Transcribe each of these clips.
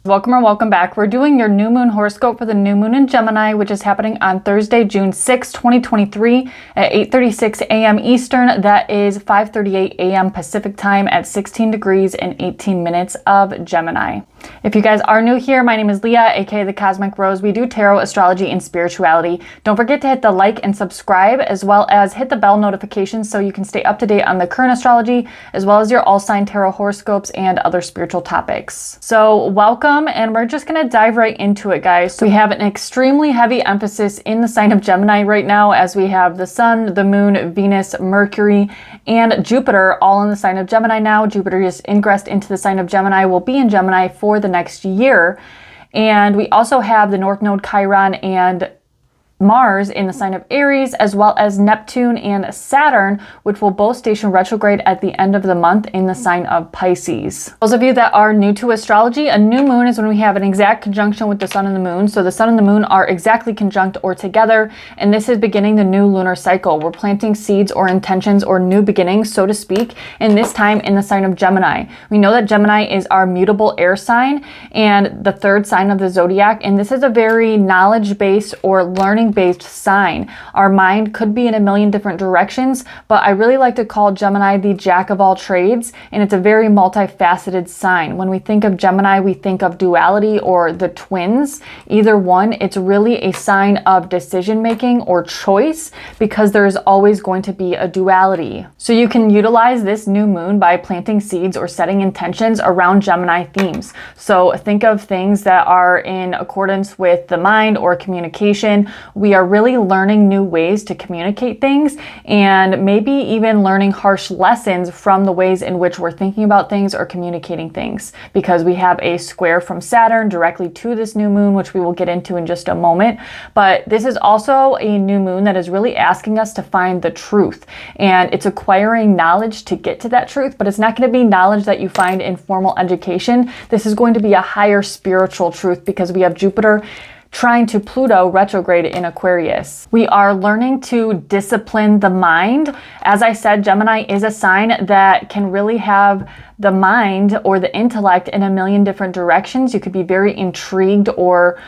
Welcome or welcome back. We're doing your new moon horoscope for the new moon in Gemini, which is happening on Thursday, June 6, 2023 at 8:36 a.m. Eastern. That is 5:38 a.m. Pacific time at 16 degrees and 18 minutes of Gemini. If you guys are new here, my name is Leah, aka the Cosmic Rose. We do tarot, astrology, and spirituality. Don't forget to hit the like and subscribe, as well as hit the bell notifications so you can stay up to date on the current astrology, as well as your all sign tarot horoscopes and other spiritual topics. So welcome, and we're just going to dive right into it, guys. So we have an extremely heavy emphasis in the sign of Gemini right now, as we have the Sun, the Moon, Venus, Mercury, and Jupiter all in the sign of Gemini now. Jupiter just ingressed into the sign of Gemini, will be in Gemini for the next year. And we also have the North Node Chiron and Mars in the sign of Aries, as well as Neptune and Saturn, which will both station retrograde at the end of the month in the sign of Pisces. Those of you that are new to astrology, a new moon is when we have an exact conjunction with the sun and the moon. So the sun and the moon are exactly conjunct or together, and this is beginning the new lunar cycle. We're planting seeds or intentions or new beginnings, so to speak, in this time in the sign of Gemini. We know that Gemini is our mutable air sign and the third sign of the zodiac, and this is a very knowledge-based or learning based sign. Our mind could be in a million different directions, but I really like to call Gemini the jack of all trades, and it's a very multifaceted sign. When we think of Gemini, we think of duality or the twins. Either one, it's really a sign of decision making or choice, because there's always going to be a duality. So you can utilize this new moon by planting seeds or setting intentions around Gemini themes. So think of things that are in accordance with the mind or communication. We are really learning new ways to communicate things, and maybe even learning harsh lessons from the ways in which we're thinking about things or communicating things, because we have a square from Saturn directly to this new moon, which we will get into in just a moment. But this is also a new moon that is really asking us to find the truth, and it's acquiring knowledge to get to that truth, but it's not going to be knowledge that you find in formal education. This is going to be a higher spiritual truth, because we have Jupiter trying to Pluto retrograde in Aquarius. We are learning to discipline the mind. As I said, Gemini is a sign that can really have the mind or the intellect in a million different directions. You could be very intrigued or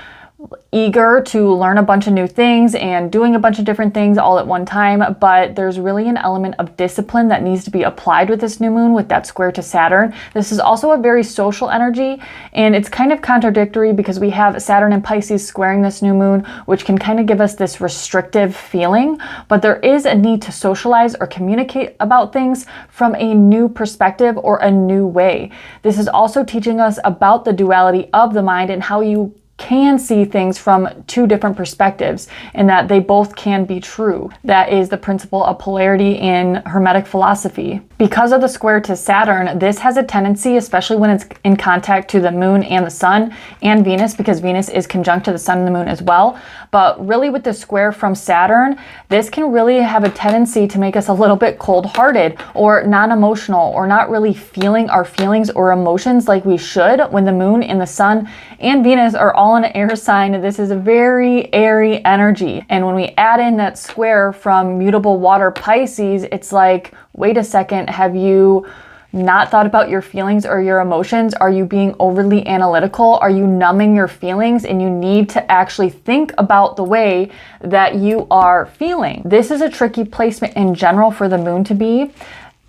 eager to learn a bunch of new things and doing a bunch of different things all at one time, but there's really an element of discipline that needs to be applied with this new moon, with that square to Saturn. This is also a very social energy, and it's kind of contradictory because we have Saturn and Pisces squaring this new moon, which can kind of give us this restrictive feeling, but there is a need to socialize or communicate about things from a new perspective or a new way. This is also teaching us about the duality of the mind and how you can see things from two different perspectives, and that they both can be true. That is the principle of polarity in Hermetic philosophy. Because of the square to Saturn, this has a tendency, especially when it's in contact to the moon and the sun and Venus, because Venus is conjunct to the sun and the moon as well. But really with the square from Saturn, this can really have a tendency to make us a little bit cold-hearted or non-emotional, or not really feeling our feelings or emotions like we should, when the moon and the sun and Venus are all in an air sign. This is a very airy energy. And when we add in that square from mutable water Pisces, it's like, wait a second, have you not thought about your feelings or your emotions? Are you being overly analytical? Are you numbing your feelings, and you need to actually think about the way that you are feeling? This is a tricky placement in general for the moon to be.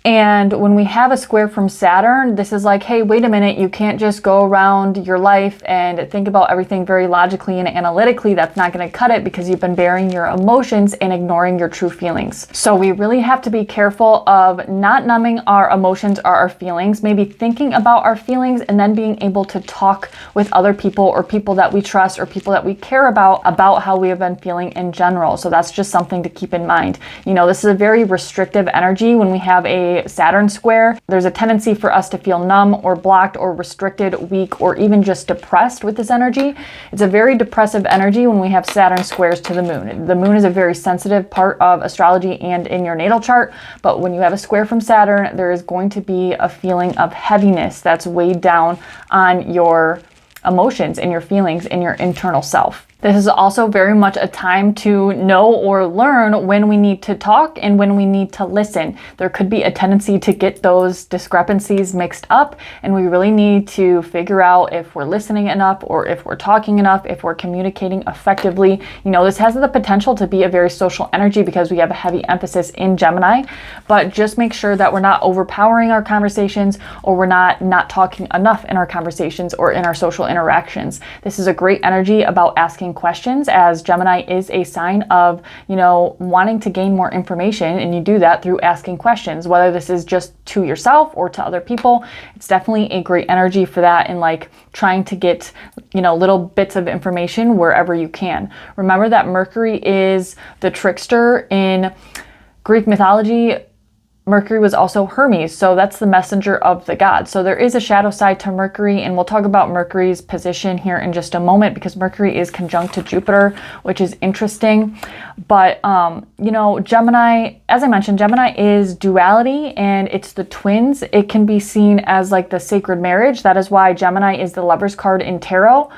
And when we have a square from Saturn, this is like, hey, wait a minute, you can't just go around your life and think about everything very logically and analytically. That's not going to cut it, because you've been burying your emotions and ignoring your true feelings. So we really have to be careful of not numbing our emotions or our feelings, maybe thinking about our feelings, and then being able to talk with other people or people that we trust or people that we care about how we have been feeling in general. So that's just something to keep in mind. You know, this is a very restrictive energy. When we have a Saturn square, there's a tendency for us to feel numb or blocked or restricted, weak, or even just depressed with this energy. It's a very depressive energy when we have Saturn squares to the moon. The moon is a very sensitive part of astrology and in your natal chart, but when you have a square from Saturn, there is going to be a feeling of heaviness that's weighed down on your emotions and your feelings and your internal self. This is also very much a time to know or learn when we need to talk and when we need to listen. There could be a tendency to get those discrepancies mixed up, and we really need to figure out if we're listening enough or if we're talking enough, if we're communicating effectively. You know, this has the potential to be a very social energy because we have a heavy emphasis in Gemini, but just make sure that we're not overpowering our conversations, or we're not talking enough in our conversations or in our social interactions. This is a great energy about asking questions, as Gemini is a sign of, you know, wanting to gain more information, and you do that through asking questions, whether this is just to yourself or to other people. It's definitely a great energy for that, and like trying to get, you know, little bits of information wherever you can. Remember that Mercury is the trickster. In Greek mythology, Mercury was also Hermes, so that's the messenger of the gods. So there is a shadow side to Mercury, and we'll talk about Mercury's position here in just a moment, because Mercury is conjunct to Jupiter, which is interesting. But, you know, Gemini, as I mentioned, Gemini is duality, and it's the twins. It can be seen as like the sacred marriage. That is why Gemini is the Lover's card in tarot.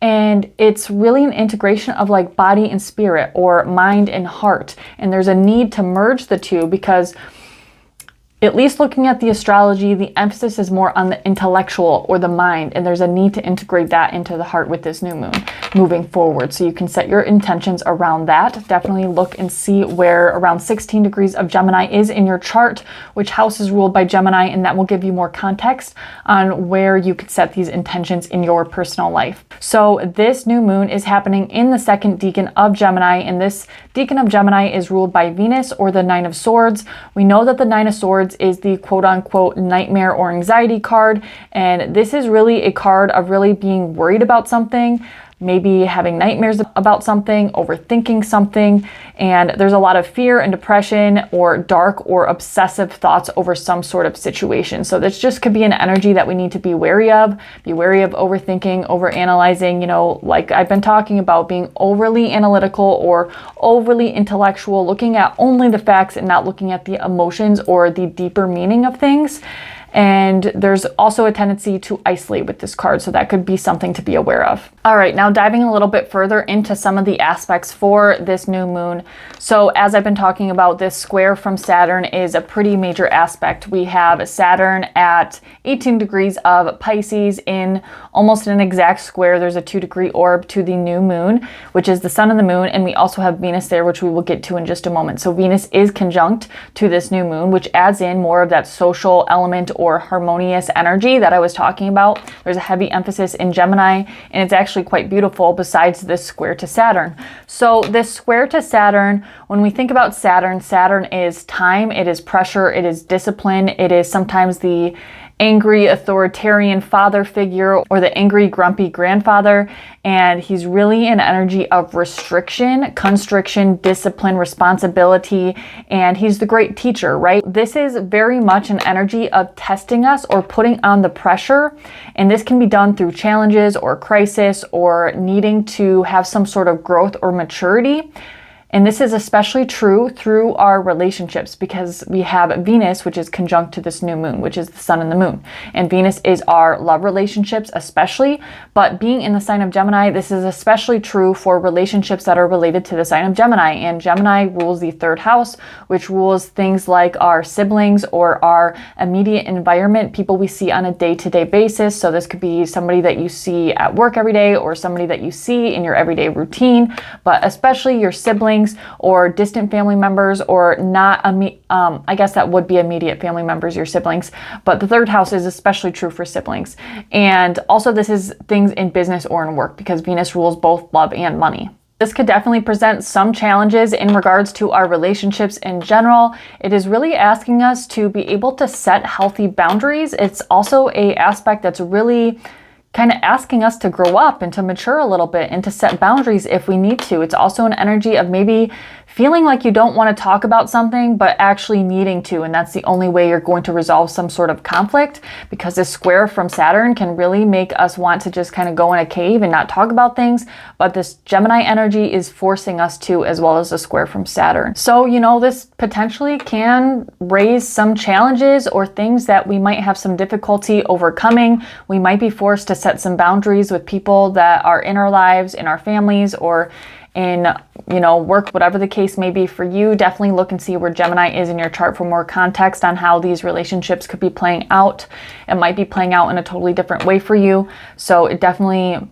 And it's really an integration of like body and spirit, or mind and heart. And there's a need to merge the two, because at least looking at the astrology, the emphasis is more on the intellectual or the mind, and there's a need to integrate that into the heart with this new moon moving forward. So you can set your intentions around that. Definitely look and see where around 16 degrees of Gemini is in your chart, which house is ruled by Gemini, and that will give you more context on where you could set these intentions in your personal life. So this new moon is happening in the second decan of Gemini, and this decan of Gemini is ruled by Venus, or the Nine of Swords. We know that the Nine of Swords is the quote-unquote nightmare or anxiety card, and this is really a card of really being worried about something, maybe having nightmares about something, overthinking something, and there's a lot of fear and depression or dark or obsessive thoughts over some sort of situation. So this just could be an energy that we need to be wary of. Be wary of overthinking, overanalyzing, you know, like I've been talking about, being overly analytical or overly intellectual, looking at only the facts and not looking at the emotions or the deeper meaning of things. And there's also a tendency to isolate with this card, so that could be something to be aware of. All right, now diving a little bit further into some of the aspects for this new moon. So as I've been talking about, this square from Saturn is a pretty major aspect. We have Saturn at 18 degrees of Pisces in almost an exact square. There's a 2-degree orb to the new moon, which is the sun and the moon, and we also have Venus there, which we will get to in just a moment. So Venus is conjunct to this new moon, which adds in more of that social element or harmonious energy that I was talking about. There's a heavy emphasis in Gemini, and it's actually quite beautiful besides this square to Saturn. So this square to Saturn, when we think about Saturn, Saturn is time, it is pressure, it is discipline, it is sometimes the angry authoritarian father figure or the angry grumpy grandfather, and he's really an energy of restriction, constriction, discipline, responsibility, and he's the great teacher, right? This is very much an energy of testing us or putting on the pressure, and this can be done through challenges or crisis or needing to have some sort of growth or maturity. And this is especially true through our relationships, because we have Venus, which is conjunct to this new moon, which is the sun and the moon. And Venus is our love relationships especially, but being in the sign of Gemini, this is especially true for relationships that are related to the sign of Gemini. And Gemini rules the third house, which rules things like our siblings or our immediate environment, people we see on a day-to-day basis. So this could be somebody that you see at work every day or somebody that you see in your everyday routine, but especially your siblings or distant family members, or not, I guess that would be immediate family members, your siblings, but the third house is especially true for siblings. And also this is things in business or in work, because Venus rules both love and money. This could definitely present some challenges in regards to our relationships in general. It is really asking us to be able to set healthy boundaries. It's also an aspect that's really kind of asking us to grow up and to mature a little bit and to set boundaries if we need to. It's also an energy of maybe feeling like you don't want to talk about something, but actually needing to, and that's the only way you're going to resolve some sort of conflict, because this square from Saturn can really make us want to just kind of go in a cave and not talk about things, but this Gemini energy is forcing us to, as well as the square from Saturn. So, you know, this potentially can raise some challenges or things that we might have some difficulty overcoming. We might be forced to set some boundaries with people that are in our lives, in our families, or in, work, whatever the case may be for you. Definitely look and see where Gemini is in your chart for more context on how these relationships could be playing out. It might be playing out in a totally different way for you. So it definitely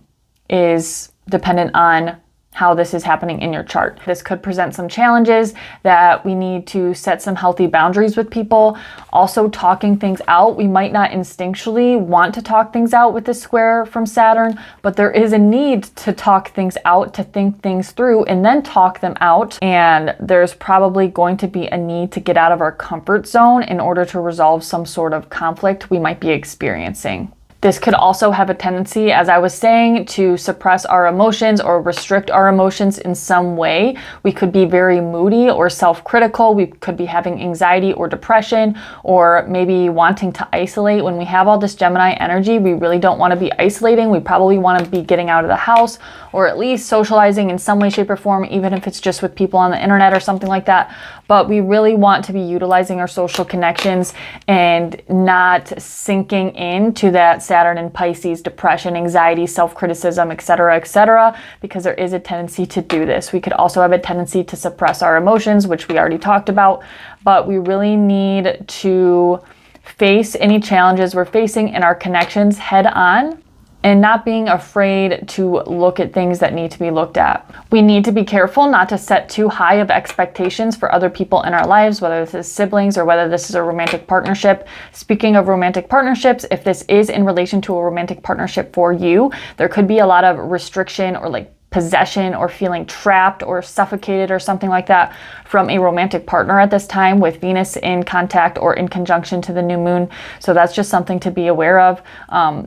is dependent on how this is happening in your chart. This could present some challenges that we need to set some healthy boundaries with people. Also, talking things out. We might not instinctually want to talk things out with this square from Saturn, but there is a need to talk things out, to think things through and then talk them out. And there's probably going to be a need to get out of our comfort zone in order to resolve some sort of conflict we might be experiencing. This could also have a tendency, as I was saying, to suppress our emotions or restrict our emotions in some way. We could be very moody or self-critical. We could be having anxiety or depression, or maybe wanting to isolate. When we have all this Gemini energy, we really don't want to be isolating. We probably want to be getting out of the house, or at least socializing in some way, shape, or form, even if it's just with people on the internet or something like that. But we really want to be utilizing our social connections and not sinking into that Saturn and Pisces depression, anxiety, self-criticism, etc., because there is a tendency to do this. We could also have a tendency to suppress our emotions, which we already talked about, but we really need to face any challenges we're facing in our connections head on, and not being afraid to look at things that need to be looked at. We need to be careful not to set too high of expectations for other people in our lives, whether this is siblings or whether this is a romantic partnership. Speaking of romantic partnerships, if this is in relation to a romantic partnership for you, there could be a lot of restriction or possession or feeling trapped or suffocated or something like that from a romantic partner at this time, with Venus in contact or in conjunction to the new moon. So that's just something to be aware of.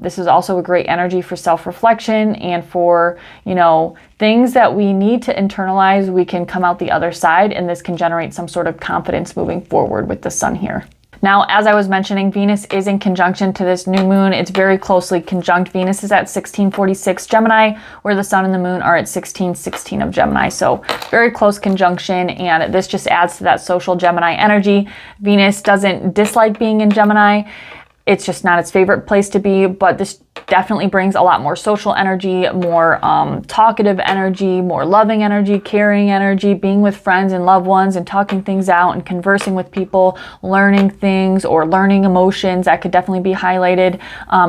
This is also a great energy for self-reflection and for, things that we need to internalize. We can come out the other side, and this can generate some sort of confidence moving forward with the sun here. Now, as I was mentioning, Venus is in conjunction to this new moon. It's very closely conjunct. Venus is at 1646 Gemini, where the sun and the moon are at 1616 of Gemini. So very close conjunction, and this just adds to that social Gemini energy. Venus doesn't dislike being in Gemini. It's just not its favorite place to be, but this definitely brings a lot more social energy, more talkative energy, more loving energy, caring energy, being with friends and loved ones and talking things out and conversing with people, learning things or learning emotions. That could definitely be highlighted.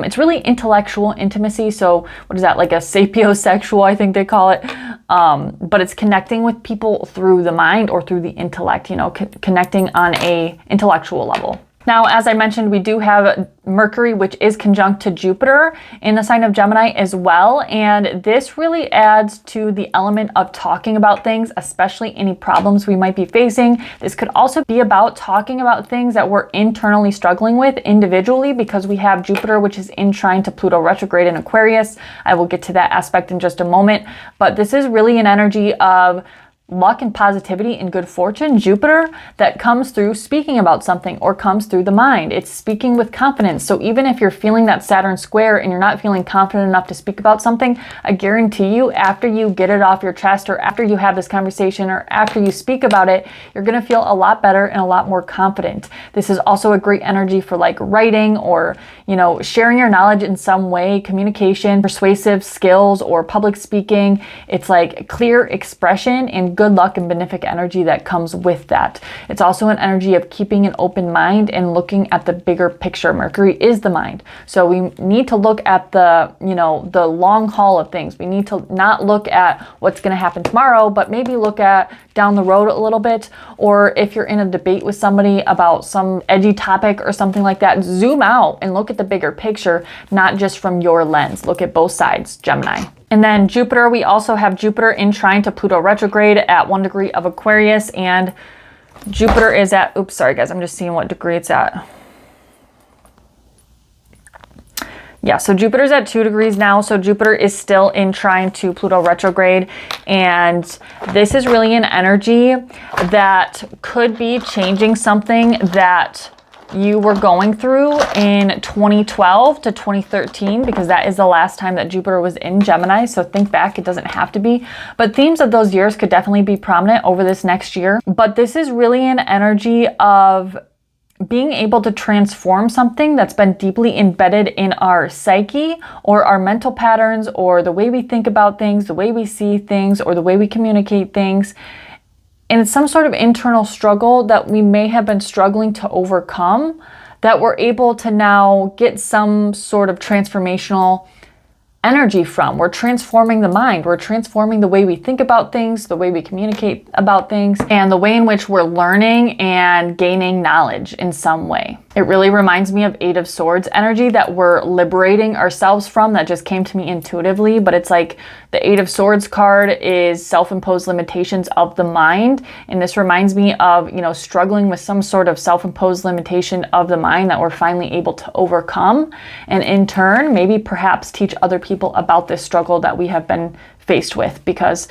It's really intellectual intimacy. So what is that, like a sapiosexual, I think they call it. But it's connecting with people through the mind or through the intellect, connecting on a intellectual level. Now, as I mentioned, we do have Mercury, which is conjunct to Jupiter in the sign of Gemini as well. And this really adds to the element of talking about things, especially any problems we might be facing. This could also be about talking about things that we're internally struggling with individually, because we have Jupiter, which is in trine to Pluto retrograde in Aquarius. I will get to that aspect in just a moment. But this is really an energy of luck and positivity and good fortune, Jupiter, that comes through speaking about something or comes through the mind. It's speaking with confidence. So even if you're feeling that Saturn square and you're not feeling confident enough to speak about something, I guarantee you, after you get it off your chest, or after you have this conversation, or after you speak about it, you're going to feel a lot better and a lot more confident. This is also a great energy for writing or, sharing your knowledge in some way, communication, persuasive skills, or public speaking. It's like clear expression and good luck and benefic energy that comes with that. It's also an energy of keeping an open mind and looking at the bigger picture. Mercury is the mind. So we need to look at the long haul of things. We need to not look at what's going to happen tomorrow, but maybe look at down the road a little bit. Or if you're in a debate with somebody about some edgy topic or something like that, zoom out and look at the bigger picture, not just from your lens. Look at both sides, Gemini. And then Jupiter, we also have Jupiter in trine to Pluto retrograde at 1 degree of Aquarius, and Jupiter is at, oops, sorry guys, I'm just seeing what degree it's at. Yeah, so Jupiter's at 2 degrees now, so Jupiter is still in trine to Pluto retrograde, and this is really an energy that could be changing something that you were going through in 2012 to 2013, because that is the last time that Jupiter was in Gemini. So think back, it doesn't have to be, but themes of those years could definitely be prominent over this next year. But this is really an energy of being able to transform something that's been deeply embedded in our psyche or our mental patterns or the way we think about things, the way we see things, or the way we communicate things. And it's some sort of internal struggle that we may have been struggling to overcome, that we're able to now get some sort of transformational energy from. We're transforming the mind. We're transforming the way we think about things, the way we communicate about things, and the way in which we're learning and gaining knowledge in some way. It really reminds me of Eight of Swords energy that we're liberating ourselves from. That just came to me intuitively, but it's like the Eight of Swords card is self-imposed limitations of the mind. And this reminds me of, struggling with some sort of self-imposed limitation of the mind that we're finally able to overcome. And in turn, maybe perhaps teach other people about this struggle that we have been faced with, because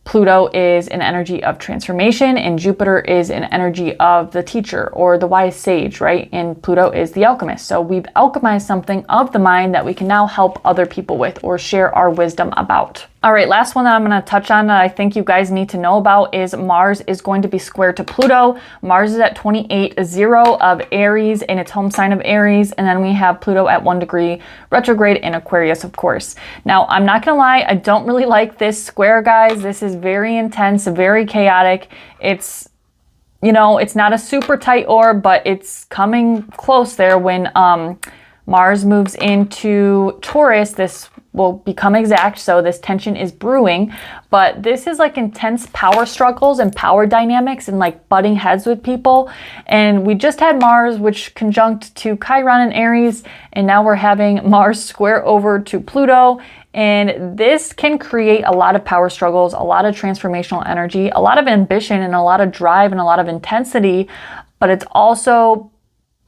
Pluto is an energy of transformation and Jupiter is an energy of the teacher or the wise sage, right? And Pluto is the alchemist. So we've alchemized something of the mind that we can now help other people with or share our wisdom about. All right, last one that I'm going to touch on that I think you guys need to know about is Mars is going to be square to Pluto. Mars is at 28.0 of Aries in its home sign of Aries. And then we have Pluto at 1 degree retrograde in Aquarius, of course. Now, I'm not going to lie, I don't really like this square, guys. This is very intense, very chaotic. It's not a super tight orb, but it's coming close there. When Mars moves into Taurus, this will become exact, so this tension is brewing. But this is like intense power struggles and power dynamics and like butting heads with people. And we just had Mars, which conjunct to Chiron in Aries, and now we're having Mars square over to Pluto. And this can create a lot of power struggles, a lot of transformational energy, a lot of ambition, and a lot of drive and a lot of intensity. But it's also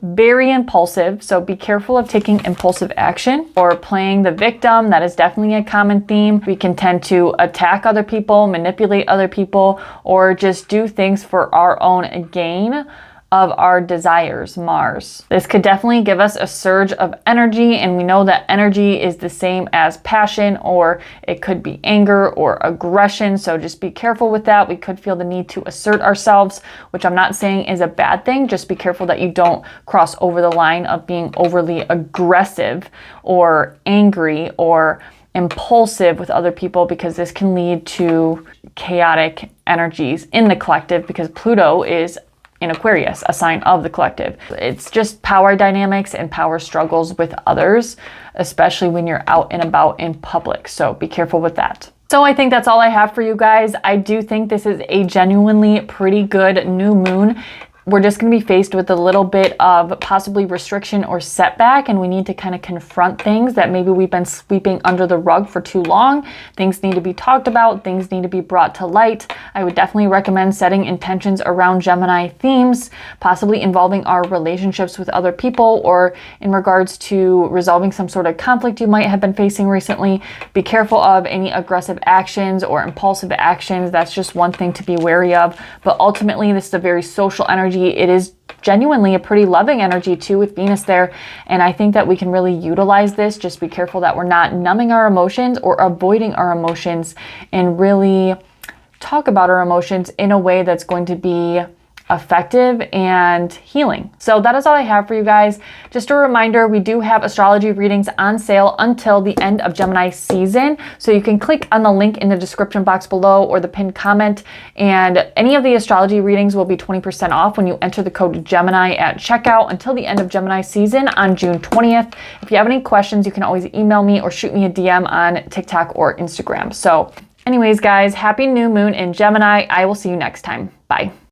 very impulsive, so be careful of taking impulsive action or playing the victim. That is definitely a common theme. We can tend to attack other people, manipulate other people, or just do things for our own gain of our desires, Mars. This could definitely give us a surge of energy, and we know that energy is the same as passion, or it could be anger or aggression, so just be careful with that. We could feel the need to assert ourselves, which I'm not saying is a bad thing. Just be careful that you don't cross over the line of being overly aggressive or angry or impulsive with other people, because this can lead to chaotic energies in the collective, because Pluto is in Aquarius, a sign of the collective. It's just power dynamics and power struggles with others, especially when you're out and about in public. So be careful with that. So I think that's all I have for you guys. I do think this is a genuinely pretty good new moon. We're just going to be faced with a little bit of possibly restriction or setback, and we need to kind of confront things that maybe we've been sweeping under the rug for too long. Things need to be talked about. Things need to be brought to light. I would definitely recommend setting intentions around Gemini themes, possibly involving our relationships with other people, or in regards to resolving some sort of conflict you might have been facing recently. Be careful of any aggressive actions or impulsive actions. That's just one thing to be wary of. But ultimately, this is a very social energy. It is genuinely a pretty loving energy too, with Venus there. And I think that we can really utilize this. Just be careful that we're not numbing our emotions or avoiding our emotions, and really talk about our emotions in a way that's going to be effective and healing. So that is all I have for you guys. Just a reminder, we do have astrology readings on sale until the end of Gemini season. So you can click on the link in the description box below or the pinned comment, and any of the astrology readings will be 20% off when you enter the code Gemini at checkout until the end of Gemini season on June 20th. If you have any questions, you can always email me or shoot me a DM on TikTok or Instagram. So anyways, guys, happy new moon in Gemini. I will see you next time. Bye.